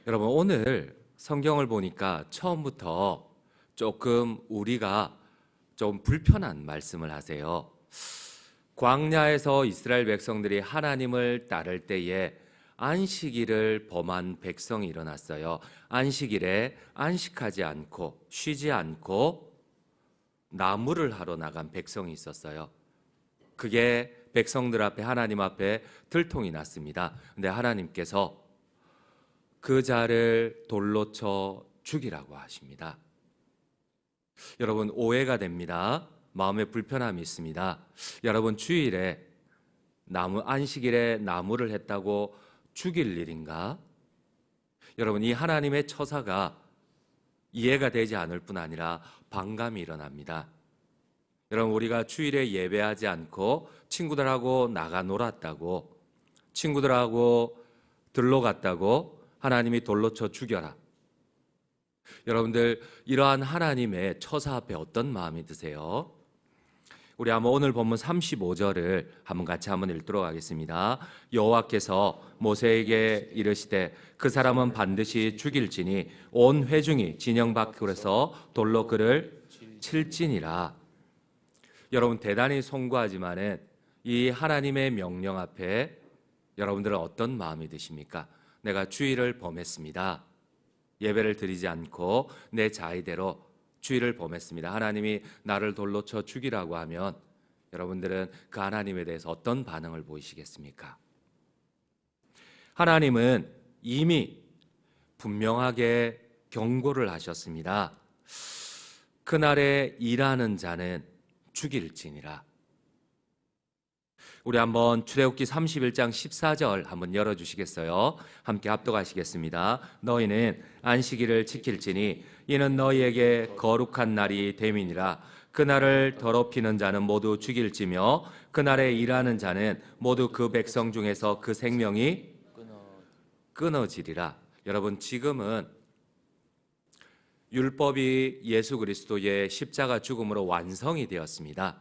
여러분, 오늘 성경을 보니까 처음부터 조금 우리가 좀 불편한 말씀을 하세요. 광야에서 이스라엘 백성들이 하나님을 따를 때에 안식일을 범한 백성이 일어났어요. 안식일에 안식하지 않고 쉬지 않고 나무를 하러 나간 백성이 있었어요. 그게 백성들 앞에, 하나님 앞에 들통이 났습니다. 근데 하나님께서 그 자를 돌로 쳐 죽이라고 하십니다. 여러분, 오해가 됩니다. 마음에 불편함이 있습니다. 여러분, 주일에 안식일에 나무를 했다고 죽일 일인가? 여러분, 이 하나님의 처사가 이해가 되지 않을 뿐 아니라 반감이 일어납니다. 여러분, 우리가 주일에 예배하지 않고 친구들하고 나가 놀았다고, 친구들하고 들러 갔다고 하나님이 돌로 쳐 죽여라. 여러분들, 이러한 하나님의 처사 앞에 어떤 마음이 드세요? 우리 한번 오늘 본문 35절을 한번 같이 한번 읽도록 하겠습니다. 여호와께서 모세에게 이르시되 그 사람은 반드시 죽일지니 온 회중이 진영 밖에서 돌로 그를 칠지니라. 여러분, 대단히 송구하지만은 이 하나님의 명령 앞에 여러분들은 어떤 마음이 드십니까? 내가 주일을 범했습니다. 예배를 드리지 않고 내 자의대로 주일을 범했습니다. 하나님이 나를 돌로 쳐 죽이라고 하면 여러분들은 그 하나님에 대해서 어떤 반응을 보이시겠습니까? 하나님은 이미 분명하게 경고를 하셨습니다. 그날에 일하는 자는 죽일지니라. 우리 한번 출애굽기 31장 14절 한번 열어주시겠어요? 함께 합독하시겠습니다. 너희는 안식일을 지킬지니 이는 너희에게 거룩한 날이 됨이니라. 그날을 더럽히는 자는 모두 죽일지며 그날에 일하는 자는 모두 그 백성 중에서 그 생명이 끊어지리라. 여러분, 지금은 율법이 예수 그리스도의 십자가 죽음으로 완성이 되었습니다.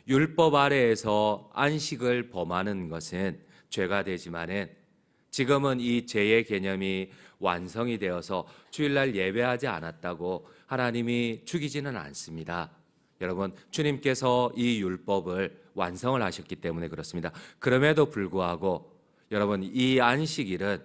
율법 아래에서 안식을 범하는 것은 죄가 되지만은 지금은 이 죄의 개념이 완성이 되어서 주일날 예배하지 않았다고 하나님이 죽이지는 않습니다. 여러분, 주님께서 이 율법을 완성을 하셨기 때문에 그렇습니다. 그럼에도 불구하고 여러분, 이 안식일은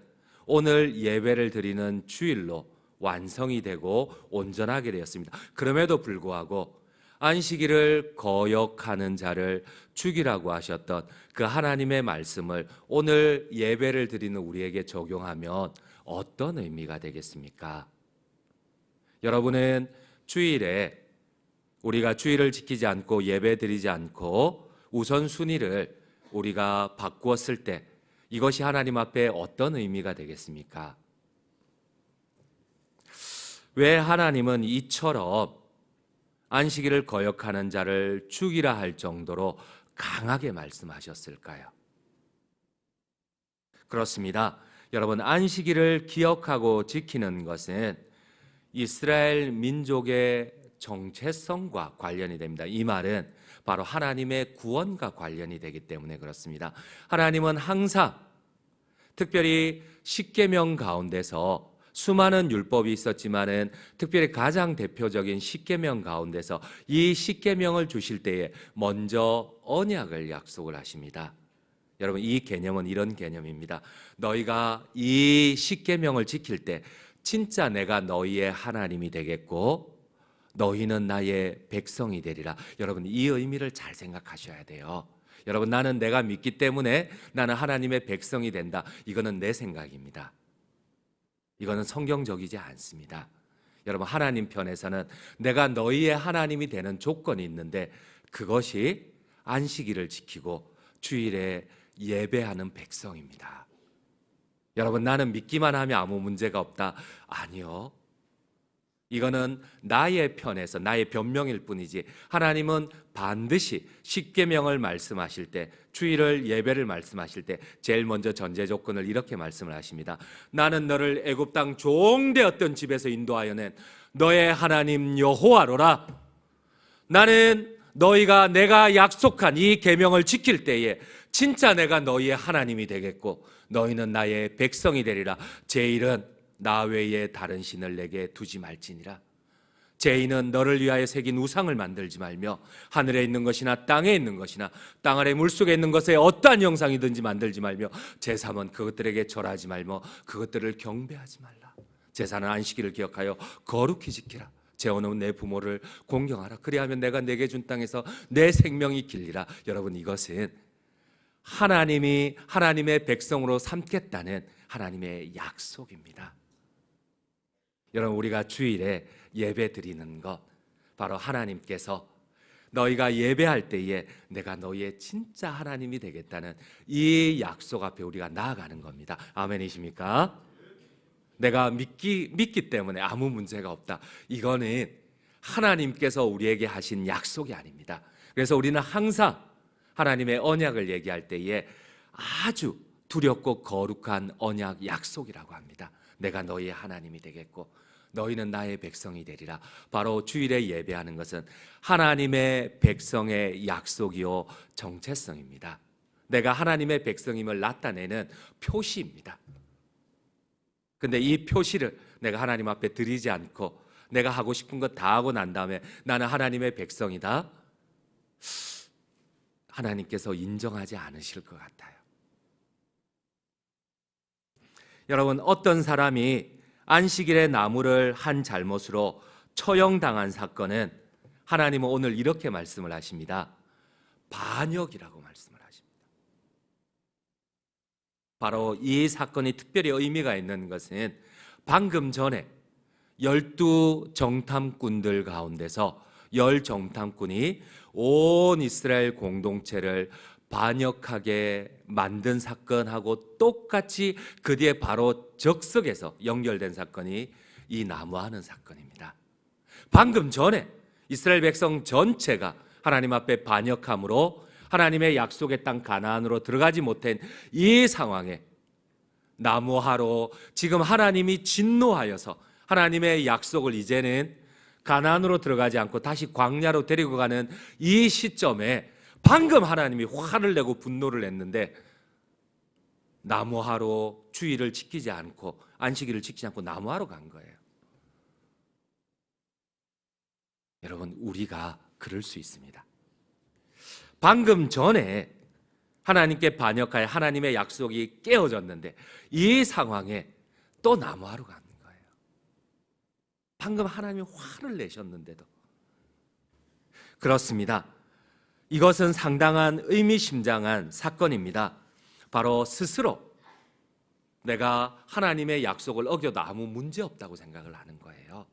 오늘 예배를 드리는 주일로 완성이 되고 온전하게 되었습니다. 그럼에도 불구하고 안식일을 거역하는 자를 죽이라고 하셨던 그 하나님의 말씀을 오늘 예배를 드리는 우리에게 적용하면 어떤 의미가 되겠습니까? 여러분은 주일에 우리가 주일을 지키지 않고 예배 드리지 않고 우선순위를 우리가 바꾸었을 때 이것이 하나님 앞에 어떤 의미가 되겠습니까? 왜 하나님은 이처럼 안식일을 거역하는 자를 죽이라 할 정도로 강하게 말씀하셨을까요? 그렇습니다. 여러분, 안식일을 기억하고 지키는 것은 이스라엘 민족의 정체성과 관련이 됩니다. 이 말은 바로 하나님의 구원과 관련이 되기 때문에 그렇습니다. 하나님은 항상 특별히 십계명 가운데서 수많은 율법이 있었지만은 특별히 가장 대표적인 십계명 가운데서 이 십계명을 주실 때에 먼저 언약을 약속을 하십니다. 여러분, 이 개념은 이런 개념입니다. 너희가 이 십계명을 지킬 때 진짜 내가 너희의 하나님이 되겠고 너희는 나의 백성이 되리라. 여러분, 이 의미를 잘 생각하셔야 돼요. 여러분, 나는 내가 믿기 때문에 나는 하나님의 백성이 된다. 이거는 내 생각입니다. 이거는 성경적이지 않습니다. 여러분, 하나님 편에서는 내가 너희의 하나님이 되는 조건이 있는데 그것이 안식일을 지키고 주일에 예배하는 백성입니다. 여러분, 나는 믿기만 하면 아무 문제가 없다. 아니요. 이거는 나의 편에서 나의 변명일 뿐이지 하나님은 반드시 십계명을 말씀하실 때, 주일을 예배를 말씀하실 때 제일 먼저 전제 조건을 이렇게 말씀을 하십니다. 나는 너를 애굽 땅 종되었던 집에서 인도하여 낸 너의 하나님 여호와로라. 나는 너희가 내가 약속한 이 계명을 지킬 때에 진짜 내가 너희의 하나님이 되겠고 너희는 나의 백성이 되리라. 제 일은 나 외에 다른 신을 내게 두지 말지니라. 죄인은 너를 위하여 새긴 우상을 만들지 말며 하늘에 있는 것이나 땅에 있는 것이나 땅 아래 물속에 있는 것에 어떠한 형상이든지 만들지 말며 제3은 그것들에게 절하지 말며 그것들을 경배하지 말라. 제사는 안식일을 기억하여 거룩히 지키라. 재혼은 내 부모를 공경하라. 그리하면 내가 내게 준 땅에서 내 생명이 길리라. 여러분, 이것은 하나님이 하나님의 백성으로 삼겠다는 하나님의 약속입니다. 여러분, 우리가 주일에 예배 드리는 것, 바로 하나님께서 너희가 예배할 때에 내가 너희의 진짜 하나님이 되겠다는 이 약속 앞에 우리가 나아가는 겁니다. 아멘이십니까? 내가 믿기 때문에 아무 문제가 없다. 이거는 하나님께서 우리에게 하신 약속이 아닙니다. 그래서 우리는 항상 하나님의 언약을 얘기할 때에 아주 두렵고 거룩한 언약 약속이라고 합니다. 내가 너희의 하나님이 되겠고 너희는 나의 백성이 되리라. 바로 주일에 예배하는 것은 하나님의 백성의 약속이요 정체성입니다. 내가 하나님의 백성임을 나타내는 표시입니다. 근데 이 표시를 내가 하나님 앞에 드리지 않고 내가 하고 싶은 것 다 하고 난 다음에 나는 하나님의 백성이다, 하나님께서 인정하지 않으실 것 같아요. 여러분, 어떤 사람이 안식일의 나무를 한 잘못으로 처형당한 사건은 하나님은 오늘 이렇게 말씀을 하십니다. 반역이라고 말씀을 하십니다. 바로 이 사건이 특별히 의미가 있는 것은 방금 전에 12정탐꾼들 가운데서 10정탐꾼이 온 이스라엘 공동체를 반역하게 만든 사건하고 똑같이 그 뒤에 바로 적석에서 연결된 사건이 이 나무하는 사건입니다. 방금 전에 이스라엘 백성 전체가 하나님 앞에 반역함으로 하나님의 약속의 땅 가나안으로 들어가지 못한 이 상황에 나무하러 지금 하나님이 진노하여서 하나님의 약속을 이제는 가나안으로 들어가지 않고 다시 광야로 데리고 가는 이 시점에 방금 하나님이 화를 내고 분노를 냈는데 나무하러 주일을 지키지 않고 안식일을 지키지 않고 나무하러 간 거예요. 여러분, 우리가 그럴 수 있습니다. 방금 전에 하나님께 반역하여 하나님의 약속이 깨어졌는데 이 상황에 또 나무하러 가는 거예요. 방금 하나님이 화를 내셨는데도. 그렇습니다. 이것은 상당한 의미심장한 사건입니다. 바로 스스로 내가 하나님의 약속을 어겨도 아무 문제 없다고 생각을 하는 거예요.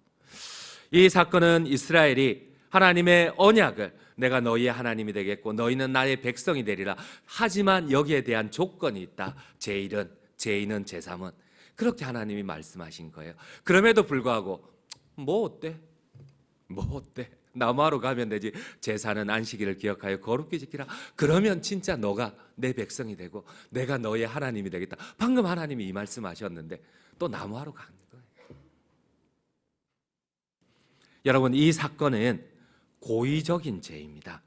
이 사건은 이스라엘이 하나님의 언약을 내가 너희의 하나님이 되겠고 너희는 나의 백성이 되리라. 하지만 여기에 대한 조건이 있다. 제1은, 제2는, 제3은. 그렇게 하나님이 말씀하신 거예요. 그럼에도 불구하고 뭐 어때? 나무하러 가면 되지. 제사는 안식일을 기억하여 거룩히 지키라. 그러면 진짜 너가 내 백성이 되고 내가 너의 하나님이 되겠다. 방금 하나님이 이 말씀하셨는데 또 나무하러 가는 거예요. 여러분, 이 사건은 고의적인 죄입니다.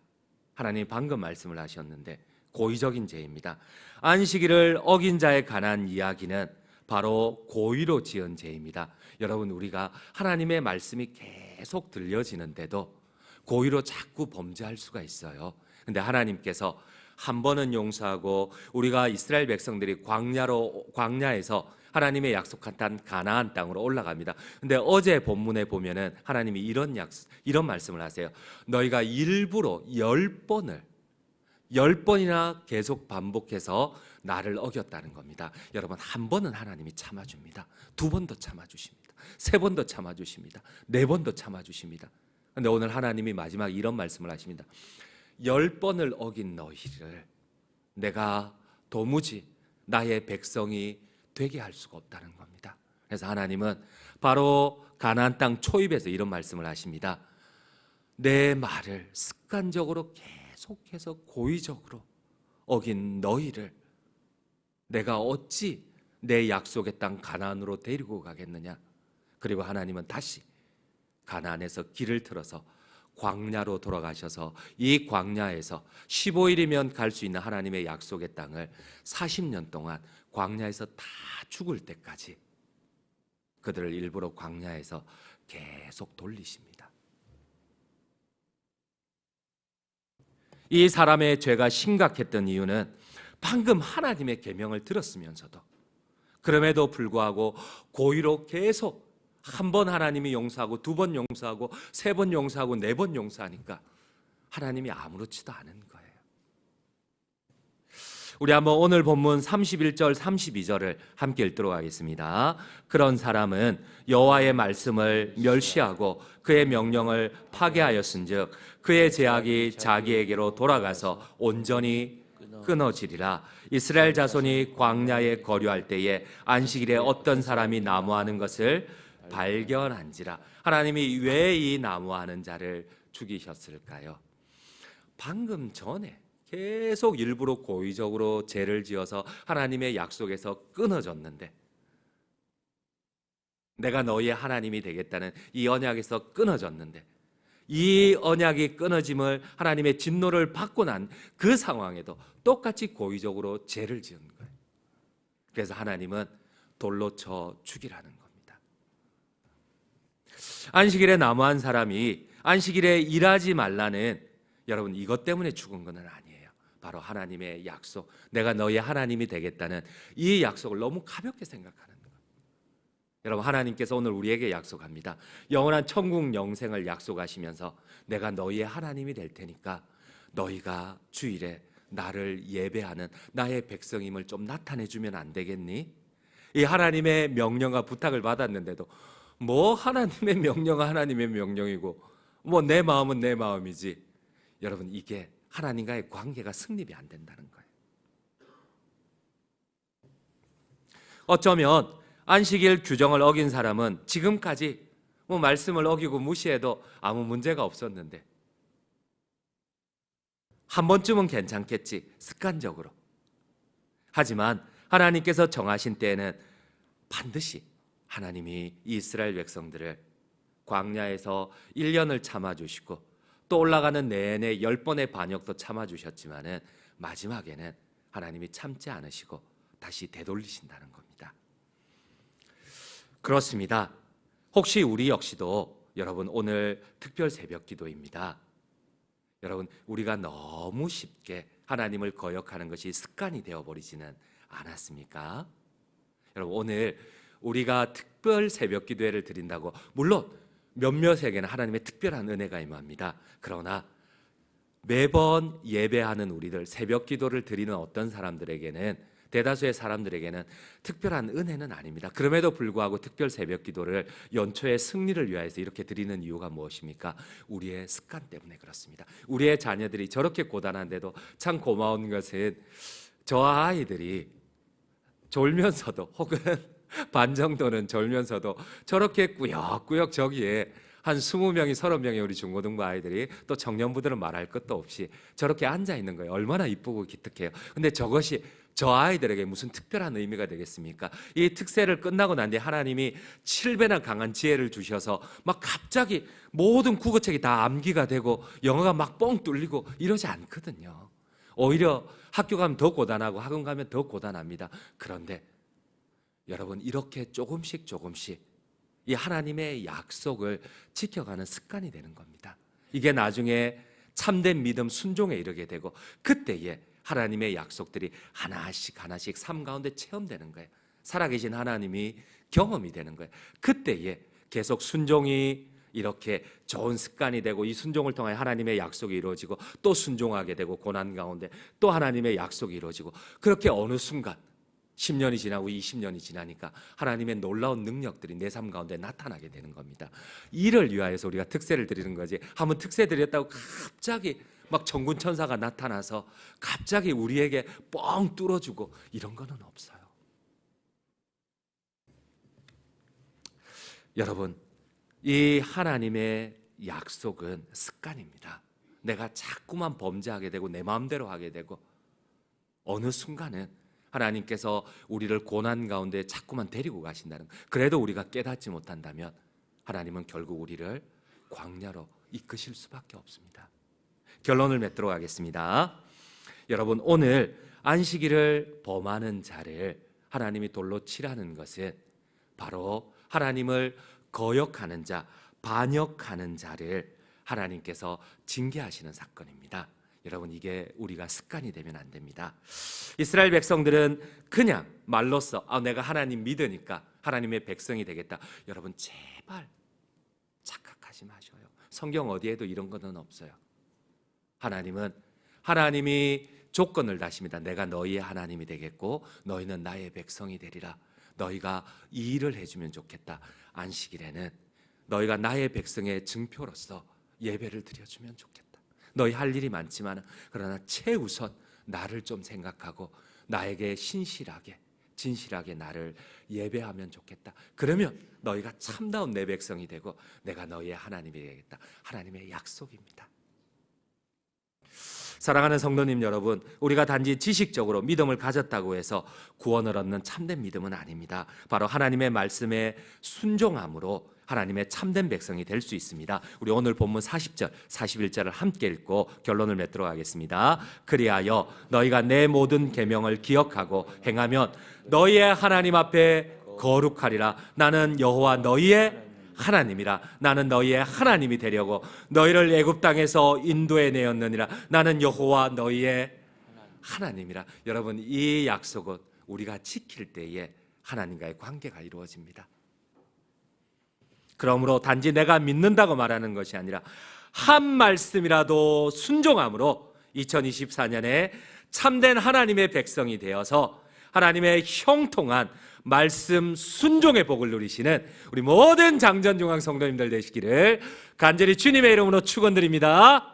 하나님이 방금 말씀을 하셨는데 고의적인 죄입니다. 안식일을 어긴 자에 관한 이야기는 바로 고의로 지은 죄입니다. 여러분, 우리가 하나님의 말씀이 계속 들려지는데도 고의로 자꾸 범죄할 수가 있어요. 근데 하나님께서 한 번은 용서하고 우리가 이스라엘 백성들이 광야에서 하나님의 약속한 땅 가나안 땅으로 올라갑니다. 근데 어제 본문에 보면은 하나님이 이런 말씀을 하세요. 너희가 일부러 10번이나 계속 반복해서 나를 어겼다는 겁니다. 여러분, 한 번은 하나님이 참아줍니다. 2번도 참아주십니다. 3번도 참아주십니다. 4번도 참아주십니다. 그런데 오늘 하나님이 마지막 이런 말씀을 하십니다. 10번을 어긴 너희를 내가 도무지 나의 백성이 되게 할 수가 없다는 겁니다. 그래서 하나님은 바로 가나안 땅 초입에서 이런 말씀을 하십니다. 내 말을 습관적으로 계속해서 고의적으로 어긴 너희를 내가 어찌 내 약속의 땅 가나안으로 데리고 가겠느냐. 그리고 하나님은 다시 가나안에서 길을 틀어서 광야로 돌아가셔서 이 광야에서 15일이면 갈 수 있는 하나님의 약속의 땅을 40년 동안 광야에서 다 죽을 때까지 그들을 일부러 광야에서 계속 돌리십니다. 이 사람의 죄가 심각했던 이유는 방금 하나님의 계명을 들었으면서도 그럼에도 불구하고 고의로 계속 한 번 하나님이 용서하고 두 번 용서하고 세 번 용서하고 네 번 용서하니까 하나님이 아무렇지도 않은 거예요. 우리 한번 오늘 본문 31절 32절을 함께 읽도록 하겠습니다. 그런 사람은 여호와의 말씀을 멸시하고 그의 명령을 파괴하였은즉 그의 제약이 자기에게로 돌아가서 온전히 끊어지리라. 이스라엘 자손이 광야에 거류할 때에 안식일에 어떤 사람이 나무하는 것을 발견한지라. 하나님이 왜 이 나무하는 자를 죽이셨을까요? 방금 전에 계속 일부러 고의적으로 죄를 지어서 하나님의 약속에서 끊어졌는데, 내가 너희의 하나님이 되겠다는 이 언약에서 끊어졌는데, 이 언약이 끊어짐을 하나님의 진노를 받고 난 그 상황에도 똑같이 고의적으로 죄를 지은 거예요. 그래서 하나님은 돌로 쳐 죽이라는 겁니다. 안식일에 나무한 사람이 안식일에 일하지 말라는, 여러분, 이것 때문에 죽은 것은 아니에요. 바로 하나님의 약속, 내가 너희의 하나님이 되겠다는 이 약속을 너무 가볍게 생각하는 거예요. 여러분, 하나님께서 오늘 우리에게 약속합니다. 영원한 천국 영생을 약속하시면서 내가 너희의 하나님이 될 테니까 너희가 주일에 나를 예배하는 나의 백성임을 좀 나타내주면 안 되겠니? 이 하나님의 명령과 부탁을 받았는데도 뭐 하나님의 명령은 하나님의 명령이고 뭐 내 마음은 내 마음이지. 여러분, 이게 하나님과의 관계가 성립이 안 된다는 거예요. 어쩌면 안식일 규정을 어긴 사람은 지금까지 뭐 말씀을 어기고 무시해도 아무 문제가 없었는데 한 번쯤은 괜찮겠지, 습관적으로. 하지만 하나님께서 정하신 때에는 반드시 하나님이 이스라엘 백성들을 광야에서 1년을 참아주시고 또 올라가는 내내 10번의 반역도 참아주셨지만은 마지막에는 하나님이 참지 않으시고 다시 되돌리신다는 겁니다. 그렇습니다. 혹시 우리 역시도, 여러분, 오늘 특별 새벽 기도입니다. 여러분, 우리가 너무 쉽게 하나님을 거역하는 것이 습관이 되어버리지는 않았습니까? 여러분, 오늘 우리가 특별 새벽 기도회를 드린다고 물론 몇몇에게는 하나님의 특별한 은혜가 임합니다. 그러나 매번 예배하는 우리들, 새벽 기도를 드리는 어떤 사람들에게는, 대다수의 사람들에게는 특별한 은혜는 아닙니다. 그럼에도 불구하고 특별 새벽 기도를 연초의 승리를 위해서 이렇게 드리는 이유가 무엇입니까? 우리의 습관 때문에 그렇습니다. 우리의 자녀들이 저렇게 고단한데도 참 고마운 것은 저 아이들이 졸면서도, 혹은 반 정도는 졸면서도 저렇게 꾸역꾸역 저기에 한 20명이 30명의 우리 중고등부 아이들이, 또 청년부들은 말할 것도 없이 저렇게 앉아 있는 거예요. 얼마나 이쁘고 기특해요. 근데 저것이 저 아이들에게 무슨 특별한 의미가 되겠습니까? 이 특세를 끝나고 난 뒤에 하나님이 7배나 강한 지혜를 주셔서 막 갑자기 모든 국어책이 다 암기가 되고 영어가 막 뻥 뚫리고 이러지 않거든요. 오히려 학교 가면 더 고단하고 학원 가면 더 고단합니다. 그런데 여러분, 이렇게 조금씩 이 하나님의 약속을 지켜가는 습관이 되는 겁니다. 이게 나중에 참된 믿음, 순종에 이르게 되고 그때에 하나님의 약속들이 하나씩 삶 가운데 체험되는 거예요. 살아계신 하나님이 경험이 되는 거예요. 그때에 계속 순종이 이렇게 좋은 습관이 되고 이 순종을 통해 하나님의 약속이 이루어지고 또 순종하게 되고 고난 가운데 또 하나님의 약속이 이루어지고, 그렇게 어느 순간 10년이 지나고 20년이 지나니까 하나님의 놀라운 능력들이 내 삶 가운데 나타나게 되는 겁니다. 이를 위하여서 우리가 특세를 드리는 거지, 한번 특세 드렸다고 갑자기 막 천군 천사가 나타나서 갑자기 우리에게 뻥 뚫어주고 이런 거는 없어요. 여러분, 이 하나님의 약속은 습관입니다. 내가 자꾸만 범죄하게 되고 내 마음대로 하게 되고 어느 순간은 하나님께서 우리를 고난 가운데 자꾸만 데리고 가신다는, 그래도 우리가 깨닫지 못한다면 하나님은 결국 우리를 광야로 이끄실 수밖에 없습니다. 결론을 맺도록 하겠습니다. 여러분, 오늘 안식일을 범하는 자를 하나님이 돌로 치라는 것은 바로 하나님을 거역하는 자, 반역하는 자를 하나님께서 징계하시는 사건입니다. 여러분, 이게 우리가 습관이 되면 안 됩니다. 이스라엘 백성들은 그냥 말로써 내가 하나님 믿으니까 하나님의 백성이 되겠다. 여러분, 제발 착각하지 마셔요. 성경 어디에도 이런 거는 없어요. 하나님이 조건을 다십니다. 내가 너희의 하나님이 되겠고 너희는 나의 백성이 되리라. 너희가 이 일을 해주면 좋겠다. 안식일에는 너희가 나의 백성의 증표로서 예배를 드려주면 좋겠다. 너희 할 일이 많지만 그러나 최우선 나를 좀 생각하고 나에게 진실하게 나를 예배하면 좋겠다. 그러면 너희가 참다운 내 백성이 되고 내가 너희의 하나님이 되겠다. 하나님의 약속입니다. 사랑하는 성도님 여러분, 우리가 단지 지식적으로 믿음을 가졌다고 해서 구원을 얻는 참된 믿음은 아닙니다. 바로 하나님의 말씀에 순종함으로 하나님의 참된 백성이 될 수 있습니다. 우리 오늘 본문 40절, 41절을 함께 읽고 결론을 맺도록 하겠습니다. 그리하여 너희가 내 모든 계명을 기억하고 행하면 너희의 하나님 앞에 거룩하리라. 나는 여호와 너희의 하나님이라. 나는 너희의 하나님이 되려고 너희를 애굽 땅에서 인도해 내었느니라. 나는 여호와 너희의 하나님이라. 여러분, 이 약속은 우리가 지킬 때에 하나님과의 관계가 이루어집니다. 그러므로 단지 내가 믿는다고 말하는 것이 아니라 한 말씀이라도 순종함으로 2024년에 참된 하나님의 백성이 되어서 하나님의 형통한 말씀 순종의 복을 누리시는 우리 모든 장전중앙 성도님들 되시기를 간절히 주님의 이름으로 축원드립니다.